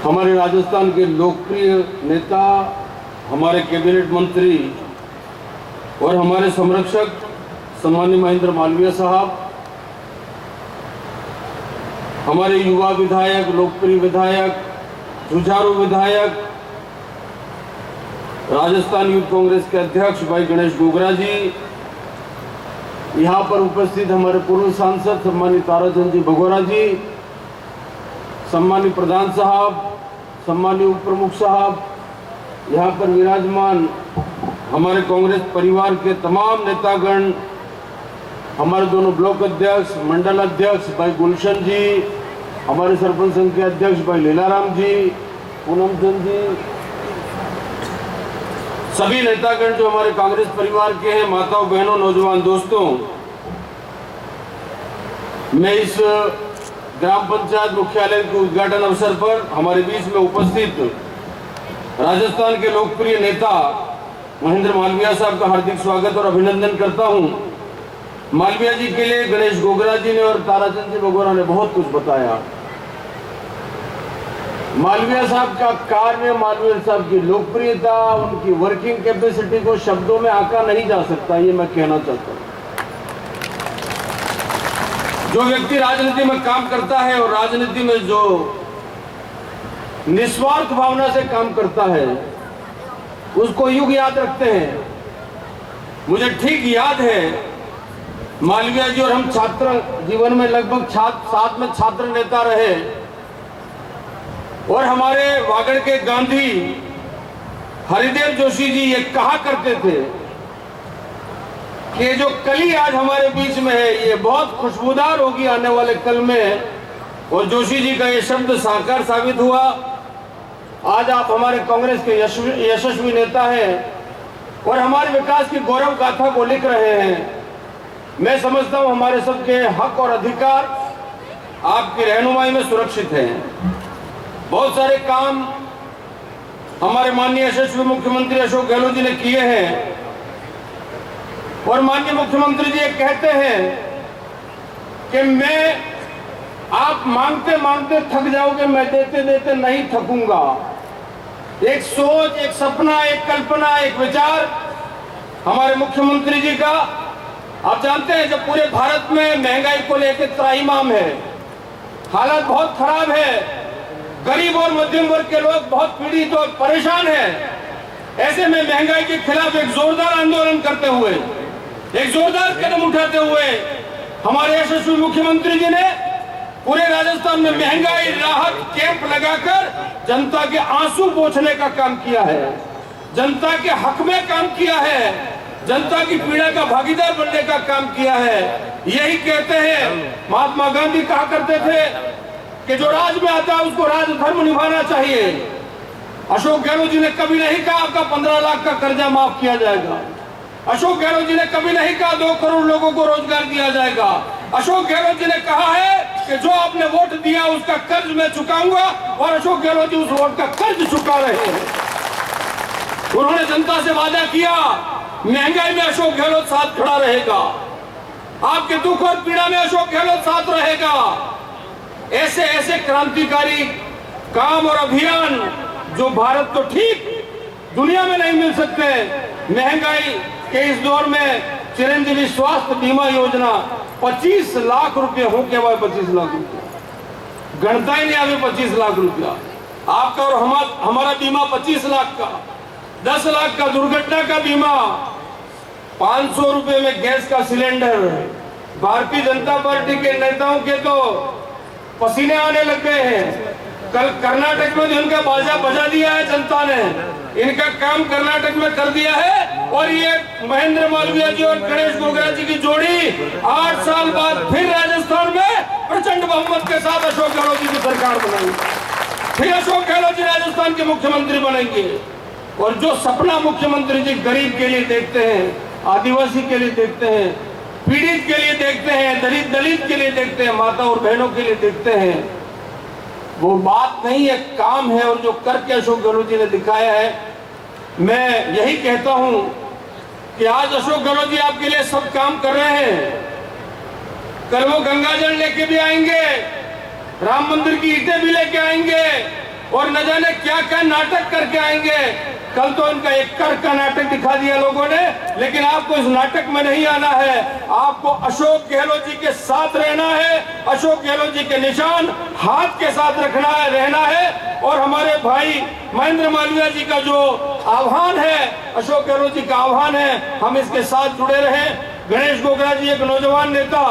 हमारे राजस्थान के लोकप्रिय नेता, हमारे कैबिनेट मंत्री और हमारे संरक्षक सम्मानीय महेंद्र मालवीय साहब, हमारे युवा विधायक, लोकप्रिय विधायक, जुझारू विधायक, राजस्थान यूथ कांग्रेस के अध्यक्ष भाई गणेश गोगरा जी, यहाँ पर उपस्थित हमारे पूर्व सांसद सम्मानीय ताराचंद जी भगोरा जी, सम्मानीय प्रधान साहब, सम्मानीय उप प्रमुख साहब, यहाँ पर विराजमान हमारे कांग्रेस परिवार के तमाम नेतागण, हमारे दोनों ब्लॉक अध्यक्ष, मंडल अध्यक्ष भाई गुलशन जी, हमारे सरपंच संघ के अध्यक्ष भाई लीलाराम जी, पूनम चंद जी, सभी नेतागण जो हमारे कांग्रेस परिवार के हैं, माताओं बहनों नौजवान दोस्तों, मैं इस ग्राम पंचायत मुख्यालय के उद्घाटन अवसर पर हमारे बीच में उपस्थित राजस्थान के लोकप्रिय नेता महेंद्र मालवीय साहब का हार्दिक स्वागत और अभिनंदन करता हूं। मालवीय जी के लिए गणेश गोगरा जी ने और ताराचंद जी भगोरा ने बहुत कुछ बताया। मालवीय साहब का कार्य, मालवीय साहब की लोकप्रियता, उनकी वर्किंग कैपेसिटी को शब्दों में आंका नहीं जा सकता, ये मैं कहना चाहता हूं। जो व्यक्ति राजनीति में काम करता है और राजनीति में जो निस्वार्थ भावना से काम करता है, उसको युग याद रखते हैं। मुझे ठीक याद है, मालवीय जी और हम छात्र जीवन में लगभग साथ में छात्र नेता रहे और हमारे वागड़ के गांधी हरिदेव जोशी जी ये कहा करते थे कि जो कली आज हमारे बीच में है ये बहुत खुशबूदार होगी आने वाले कल में, और जोशी जी का ये शब्द साकार साबित हुआ। आज आप हमारे कांग्रेस के यशस्वी नेता हैं और हमारे विकास की गौरव गाथा को लिख रहे हैं। मैं समझता हूं हमारे सबके हक और अधिकार आपकी रहनुमाई में सुरक्षित हैं। बहुत सारे काम हमारे माननीय यशस्वी मुख्यमंत्री अशोक गहलोत जी ने किए हैं और माननीय मुख्यमंत्री जी कहते हैं कि मैं, आप मांगते मांगते थक जाओगे, मैं देते देते नहीं थकूंगा। एक सोच, एक सपना, एक कल्पना, एक विचार हमारे मुख्यमंत्री जी का। आप जानते हैं जब पूरे भारत में महंगाई को लेकर त्राहिमाम है, हालत बहुत खराब है, गरीब और मध्यम वर्ग के लोग बहुत पीड़ित और परेशान हैं, ऐसे में महंगाई के खिलाफ एक जोरदार आंदोलन करते हुए, एक जोरदार कदम उठाते हुए हमारे यशस्वी मुख्यमंत्री जी ने पूरे राजस्थान में महंगाई राहत कैंप लगाकर जनता के आंसू पोंछने का काम किया है, जनता के हक में काम किया है, जनता की पीड़ा का भागीदार बनने का काम किया है। यही कहते हैं, महात्मा गांधी कहा करते थे कि जो राज में आता है उसको राजधर्म निभाना चाहिए। अशोक गहलोत जी ने कभी नहीं कहा आपका 15 लाख का कर्जा माफ किया जाएगा। अशोक गहलोत जी ने कभी नहीं कहा 2 करोड़ लोगों को रोजगार दिया जाएगा। अशोक गहलोत जी ने कहा है कि जो आपने वोट दिया उसका कर्ज मैं चुकाऊंगा, और अशोक गहलोत जी उस वोट का कर्ज चुका रहे हैं। उन्होंने जनता से वादा किया, महंगाई में अशोक गहलोत साथ खड़ा रहेगा, आपके दुख और पीड़ा में अशोक गहलोत साथ रहेगा। ऐसे ऐसे क्रांतिकारी काम और अभियान जो भारत तो ठीक दुनिया में नहीं मिल सकते। महंगाई के इस दौर में चिरंजीवी स्वास्थ्य बीमा योजना 25 लाख रुपए हो के बाद 25 लाख रुपया गणता ही नहीं आवे। 25 लाख रुपया आपका और हमारा बीमा 25 लाख का, 10 लाख का दुर्घटना का बीमा, 500 रुपए में गैस का सिलेंडर। भारतीय जनता पार्टी के नेताओं के तो पसीने आने लग गए हैं। कल कर्नाटक में उनका बाजा बजा दिया है जनता ने, इनका काम कर्नाटक में कर दिया है। और ये महेंद्र मालवीय जी और गणेश गोगरा जी की जोड़ी 8 साल बाद फिर राजस्थान में प्रचंड बहुमत के साथ अशोक गहलोत जी की सरकार बनाएंगे, फिर अशोक गहलोत जी राजस्थान के मुख्यमंत्री बनेंगे। और जो सपना मुख्यमंत्री जी गरीब के लिए देखते हैं, आदिवासी के लिए देखते हैं, पीड़ित के लिए देखते हैं, दलित के लिए देखते हैं, माता और बहनों के लिए देखते हैं, वो बात नहीं है, काम है। और जो करके अशोक गहलोत जी ने दिखाया है, मैं यही कहता हूं कि आज अशोक गहलोत जी आपके लिए सब काम कर रहे हैं। कल वो गंगा जल लेके भी आएंगे, राम मंदिर की ईंटें भी लेके आएंगे और न जाने क्या क्या नाटक करके आएंगे। कल तो इनका एक कर का नाटक दिखा दिया लोगों ने, लेकिन आपको इस नाटक में नहीं आना है। आपको अशोक गहलोत जी के साथ रहना है, अशोक गहलोत जी के निशान हाथ के साथ रहना है। और हमारे भाई महेंद्र मालवीय जी का जो आह्वान है, अशोक गहलोत जी का आह्वान है, हम इसके साथ जुड़े रहें। गणेश गोगरा जी एक नौजवान नेता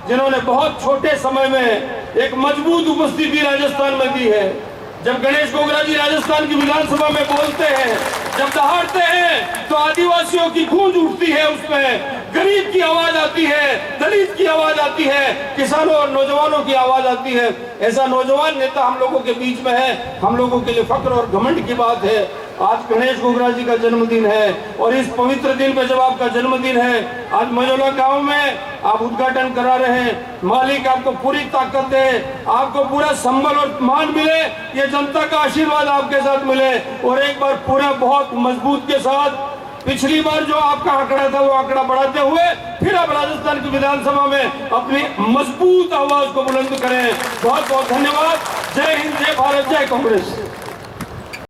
जिन्होंने बहुत छोटे समय में एक मजबूत उपस्थिति राजस्थान में दी है। जब गणेश गोगरा जी राजस्थान की विधानसभा में बोलते हैं, जब दहाड़ते हैं, तो आदिवासियों की गूंज उठती है, उसमें गरीब की आवाज आती है, दलित की आवाज आती है, किसानों और नौजवानों की आवाज आती है। ऐसा नौजवान नेता हम लोगों के बीच में है, हम लोगों के लिए फक्र और घमंड की बात है। आज गणेश गोगरा जी का जन्मदिन है और इस पवित्र दिन पे जब आपका जन्मदिन है, आज मजोला गांव में आप उद्घाटन करा रहे हैं। मालिक आपको पूरी ताकत दे, आपको पूरा संबल और मान मिले, ये जनता का आशीर्वाद आपके साथ मिले और एक बार पूरा बहुत मजबूत के साथ पिछली बार जो आपका आंकड़ा था वो आंकड़ा बढ़ाते हुए फिर आप राजस्थान की विधानसभा में अपनी मजबूत आवाज को बुलंद करें। बहुत बहुत धन्यवाद। जय हिंद, जय भारत, जय कांग्रेस।